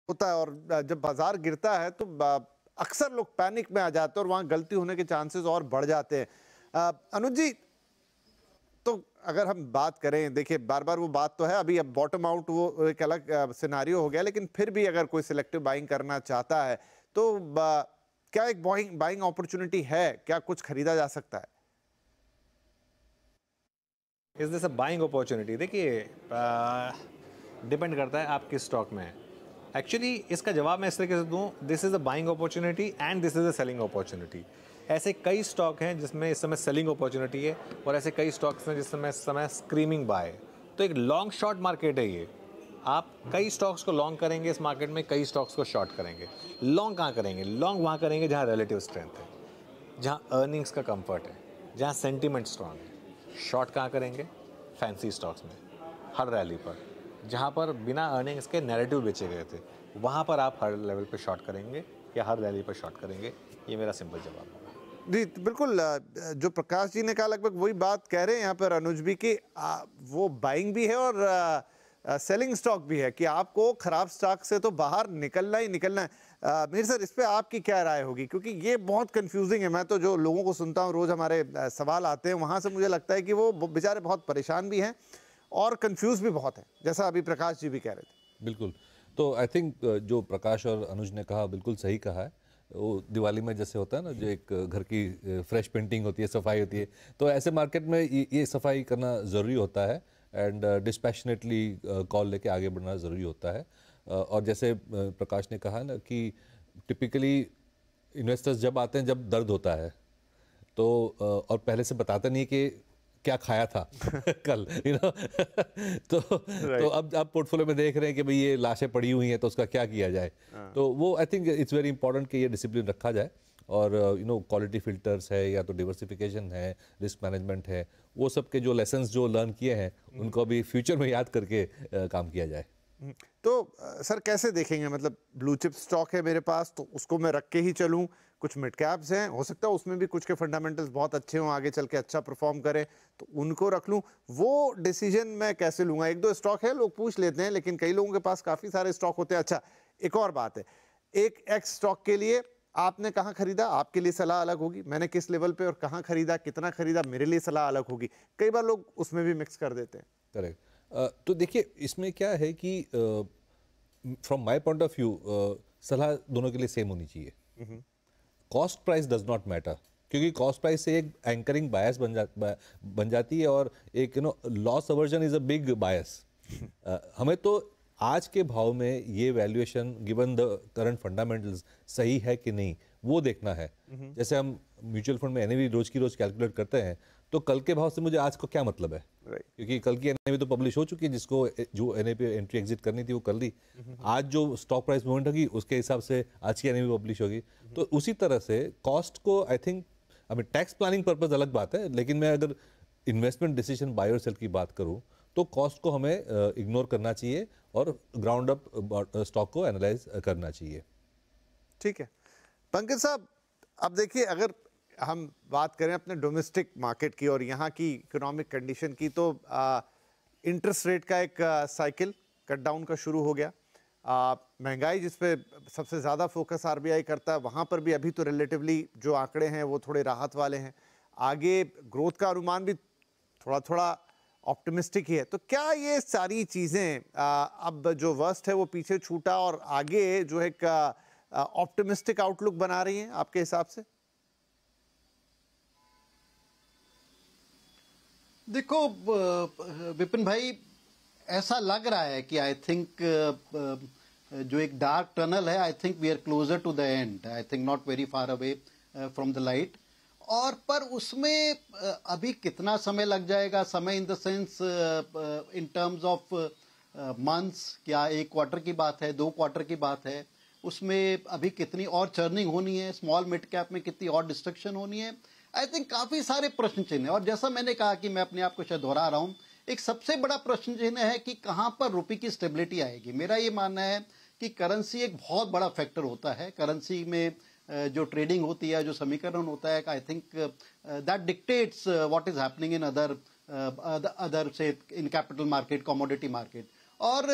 होता है और जब बाजार गिरता है तो अक्सर लोग पैनिक में आ जाते हैं और वहां गलती होने के चांसेस और बढ़ जाते हैं। अनुज जी, तो अगर हम बात करें, देखिए बार बार वो बात तो है, अभी अब बॉटम आउट वो एक अलग सिनारियो हो गया, लेकिन फिर भी अगर कोई सिलेक्टिव बाइंग करना चाहता है तो क्या एक बाइंग अपॉर्चुनिटी है, क्या कुछ खरीदा जा सकता है? Is this a buying opportunity? देखिए, डिपेंड करता है आप किस स्टॉक में हैं। एक्चुअली इसका जवाब मैं इस तरीके से दूं, this is a buying opportunity and this is a selling opportunity. ऐसे कई स्टॉक हैं जिसमें इस समय सेलिंग अपॉर्चुनिटी है और ऐसे कई स्टॉक्स हैं जिसमें इस समय स्क्रीमिंग बाय है। तो एक लॉन्ग शॉर्ट मार्केट है ये। आप कई स्टॉक्स को लॉन्ग करेंगे इस मार्केट में, कई स्टॉक्स को शॉर्ट करेंगे। लॉन्ग कहाँ करेंगे? लॉन्ग वहाँ करेंगे जहाँ रिलेटिव स्ट्रेंथ है, जहाँ अर्निंग्स का कंफर्ट है, जहाँ सेंटीमेंट स्ट्रांग है। शॉर्ट कहाँ करेंगे? फैंसी स्टॉक्स में, हर रैली पर, जहाँ पर बिना अर्निंग्स के नैरेटिव बेचे गए थे, वहाँ पर आप हर लेवल पे शॉर्ट करेंगे या हर रैली पर शॉर्ट करेंगे। ये मेरा सिंपल जवाब होगा। जी बिल्कुल, जो प्रकाश जी ने कहा लगभग वही बात कह रहे हैं यहाँ पर अनुज भी कि वो बाइंग भी है और सेलिंग स्टॉक भी है कि आपको खराब स्टॉक से तो बाहर निकलना ही निकलना है। मीर सर, इस पे आपकी क्या राय होगी, क्योंकि ये बहुत कंफ्यूजिंग है। मैं तो जो लोगों को सुनता हूँ रोज, हमारे सवाल आते हैं वहां से, मुझे लगता है कि वो बेचारे बहुत परेशान भी हैं और कंफ्यूज भी बहुत है, जैसा अभी प्रकाश जी भी कह रहे थे। बिल्कुल। तो आई थिंक जो प्रकाश और अनुज ने कहा बिल्कुल सही कहा है। वो दिवाली में जैसे होता है ना, जो एक घर की फ्रेश पेंटिंग होती है, सफाई होती है, तो ऐसे मार्केट में ये सफाई करना ज़रूरी होता है एंड डिस्पैशनेटली कॉल लेके आगे बढ़ना ज़रूरी होता है। और जैसे प्रकाश ने कहा ना कि टिपिकली इन्वेस्टर्स जब आते हैं जब दर्द होता है, तो और पहले से बताते नहीं कि क्या खाया था कल, तो अब आप पोर्टफोलियो में देख रहे हैं कि भाई ये लाशें पड़ी हुई हैं तो उसका क्या किया जाए। तो वो I think it's very important कि ये डिसिप्लिन रखा जाए और क्वालिटी फिल्टर्स है या तो डिवर्सिफिकेशन है, रिस्क मैनेजमेंट है, वो सब के जो लेसन्स जो लर्न किए हैं उनको अभी फ्यूचर में याद करके काम किया जाए। तो सर कैसे देखेंगे, मतलब ब्लू चिप स्टॉक है मेरे पास तो उसको मैं रख के ही चलूं, कुछ मिड कैप्स हैं, हो सकता है उसमें भी कुछ के फंडामेंटल्स बहुत अच्छे हों, आगे चल के अच्छा परफॉर्म करें तो उनको रख लूं, वो डिसीजन मैं कैसे लूंगा? एक दो स्टॉक है लोग पूछ लेते हैं, लेकिन कई लोगों के पास काफ़ी सारे स्टॉक होते हैं। अच्छा, एक और बात है, एक एक्स स्टॉक के लिए आपने कहाँ खरीदा, आपके लिए सलाह अलग होगी, मैंने किस लेवल पे और कहाँ खरीदा, कितना खरीदा, मेरे लिए सलाह अलग होगी। कई बार लोग उसमें भी मिक्स कर देते हैं। करेक्ट। तो देखिए इसमें क्या है कि from my point of view सलाह दोनों के लिए सेम होनी चाहिए। Cost price does not matter, क्योंकि कॉस्ट प्राइस से एक एंकरिंग बायस बन जाती है और एक loss aversion is a big bias. हमें तो आज के भाव में ये valuation given the current fundamentals सही है कि नहीं वो देखना है। जैसे हम म्यूचुअल फंड में एनएवी रोज की रोज कैलकुलेट करते हैं, तो कल के भाव से मुझे आज को क्या मतलब है, क्योंकि कल की एनएवी तो पब्लिश हो चुकी है, जिसको जो एनएवी पे एंट्री एग्जिट करनी थी वो कर ली। आज जो स्टॉक प्राइस मूवमेंट होगी उसके हिसाब से आज की एनएवी पब्लिश होगी। तो उसी तरह से कॉस्ट को आई थिंक, अभी टैक्स प्लानिंग पर्पज अलग बात है, लेकिन मैं अगर इन्वेस्टमेंट डिसीजन बाय और सेल की बात करूं तो कॉस्ट को हमें इग्नोर करना चाहिए और ग्राउंड अप स्टॉक को एनालाइज करना चाहिए। ठीक है पंकज साहब, अब देखिए अगर हम बात करें अपने डोमेस्टिक मार्केट की और यहाँ की इकोनॉमिक कंडीशन की, तो इंटरेस्ट रेट का एक साइकिल कट डाउन का शुरू हो गया। महंगाई जिस पे सबसे ज़्यादा फोकस आरबीआई करता है, वहाँ पर भी अभी तो रिलेटिवली जो आंकड़े हैं वो थोड़े राहत वाले हैं। आगे ग्रोथ का अनुमान भी थोड़ा थोड़ा ऑप्टिमिस्टिक ही है। तो क्या ये सारी चीज़ें अब जो वर्स्ट है वो पीछे छूटा और आगे जो एक ऑप्टिमिस्टिक आउटलुक बना रही हैं आपके हिसाब से? देखो विपिन भाई, ऐसा लग रहा है कि आई थिंक जो एक डार्क टनल है, I think we are closer to the end, I think not very far away from the light. और पर उसमें अभी कितना समय लग जाएगा, समय in the sense in terms of months, क्या एक क्वार्टर की बात है, 2 क्वार्टर की बात है, उसमें अभी कितनी और चर्निंग होनी है, स्मॉल मिड कैप में कितनी और डिस्ट्रक्शन होनी है, आई थिंक काफी सारे प्रश्न चिन्ह है। और जैसा मैंने कहा कि मैं अपने आप को शायद दोहरा रहा हूं, एक सबसे बड़ा प्रश्न चिन्ह है कि कहां पर रुपये की स्टेबिलिटी आएगी। मेरा ये मानना है कि करेंसी एक बहुत बड़ा फैक्टर होता है। करेंसी में जो ट्रेडिंग होती है, जो समीकरण होता है, I think that dictates what is happening in other से in capital market, commodity market. और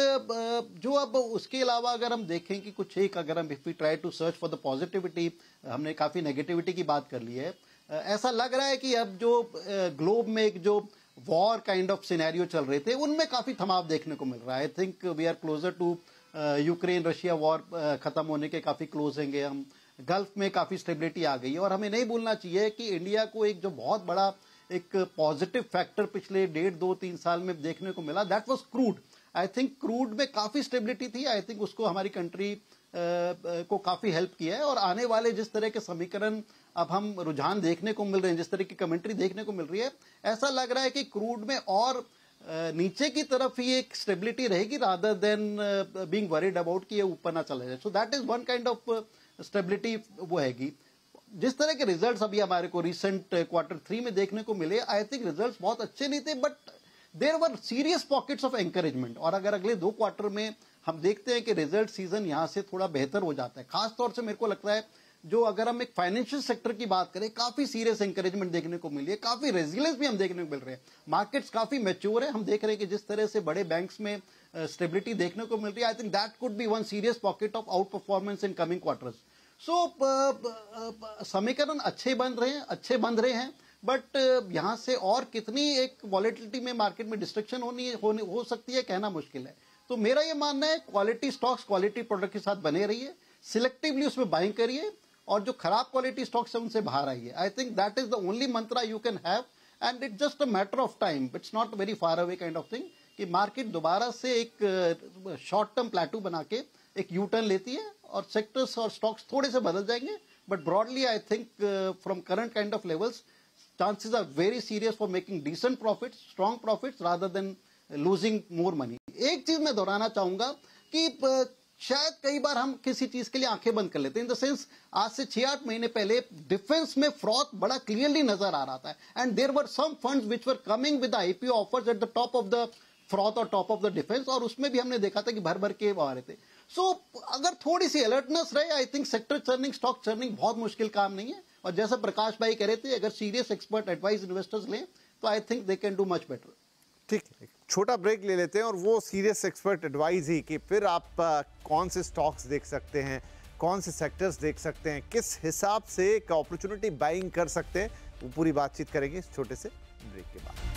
जो अब उसके अलावा अगर हम देखें कि कुछ एक अगर हम if we try to search for the positivity, हमने काफ़ी नेगेटिविटी की बात कर ली है। ऐसा लग रहा है कि अब जो ग्लोब में एक जो वॉर काइंड ऑफ सिनेरियो चल रहे थे उनमें काफ़ी थमाव देखने को मिल रहा है। I think we are closer to Ukraine Russia war ख़त्म होने के काफ़ी क्लोज होंगे हम। गल्फ में काफ़ी स्टेबिलिटी आ गई है और हमें नहीं भूलना चाहिए कि इंडिया को एक जो बहुत बड़ा एक पॉजिटिव फैक्टर पिछले 1.5-2-3 साल में देखने को मिला, that was crude. I think crude में काफ़ी स्टेबिलिटी थी। आई थिंक उसको हमारी कंट्री को काफ़ी हेल्प किया है और आने वाले जिस तरह के समीकरण अब हम रुझान देखने को मिल रहे हैं, जिस तरह की कमेंट्री देखने को मिल रही है, ऐसा लग रहा है कि क्रूड में और नीचे की तरफ ही एक स्टेबिलिटी रहेगी rather than being worried about कि ये ऊपर ना चला जाए। So that is one kind of stability वो हैगी। जिस तरह के रिजल्ट्स अभी हमारे को रिसेंट Q3 में देखने को मिले, आई थिंक रिजल्ट्स बहुत अच्छे नहीं थे, but there were serious pockets of encouragement. और अगर अगले 2 क्वार्टर में हम देखते हैं कि रिजल्ट सीजन यहाँ से थोड़ा बेहतर हो जाता है, खासतौर से मेरे को लगता है जो अगर हम एक फाइनेंशियल सेक्टर की बात करें, काफी सीरियस एनकरेजमेंट देखने को मिली है, काफी रेजिलियंस भी हम देखने को मिल रहे हैं। मार्केट्स काफी मैच्योर है, हम देख रहे हैं कि जिस तरह से बड़े बैंक्स में स्टेबिलिटी देखने को मिल रही है, I think that could be one serious pocket of outperformance in coming quarters. So समीकरण अच्छे बन रहे हैं, बट यहाँ से और कितनी एक वॉलेटिलिटी में मार्केट में डिस्ट्रक्शन हो सकती है, कहना मुश्किल है। तो मेरा ये मानना है क्वालिटी स्टॉक्स, क्वालिटी प्रोडक्ट के साथ बने रहिए, सिलेक्टिवली उसमें बाइंग करिए और जो खराब क्वालिटी स्टॉक्स है उनसे बाहर आइए। आई think that is the only Mantra you can have and it's just a matter of time, it's not very far away kind of thing कि मार्केट दोबारा से एक शॉर्ट टर्म प्लेटू बना के एक यू टर्न लेती है और सेक्टर्स और स्टॉक्स थोड़े से बदल जाएंगे, but broadly I think from current kind of levels chances are very serious for making decent profits, strong profits rather than losing more money। एक चीज मैं दोहराना चाहूंगा कि शायद कई बार हम किसी चीज के लिए आंखें बंद कर लेते हैं, इन द सेंस आज से 6-8 महीने पहले डिफेंस में फ्रॉड बड़ा क्लियरली नजर आ रहा था and there were some funds which were coming with IPO offers at the top of the fraud और टॉप ऑफ द डिफेंस, और उसमें भी हमने देखा था कि भर भर के आ रहे थे। सो अगर थोड़ी सी अलर्टनेस रहे, I think sector churning, stock churning बहुत मुश्किल काम नहीं है। और जैसा प्रकाश भाई कह रहे थे, अगर सीरियस एक्सपर्ट एडवाइस इन्वेस्टर्स लें तो I think they can do much better. ठीक है, छोटा ब्रेक ले लेते हैं और वो सीरियस एक्सपर्ट एडवाइस ही कि फिर आप कौन से स्टॉक्स देख सकते हैं, कौन से सेक्टर्स देख सकते हैं, किस हिसाब से एक अपॉर्चुनिटी बाइंग कर सकते हैं, वो पूरी बातचीत करेंगे इस छोटे से ब्रेक के बाद।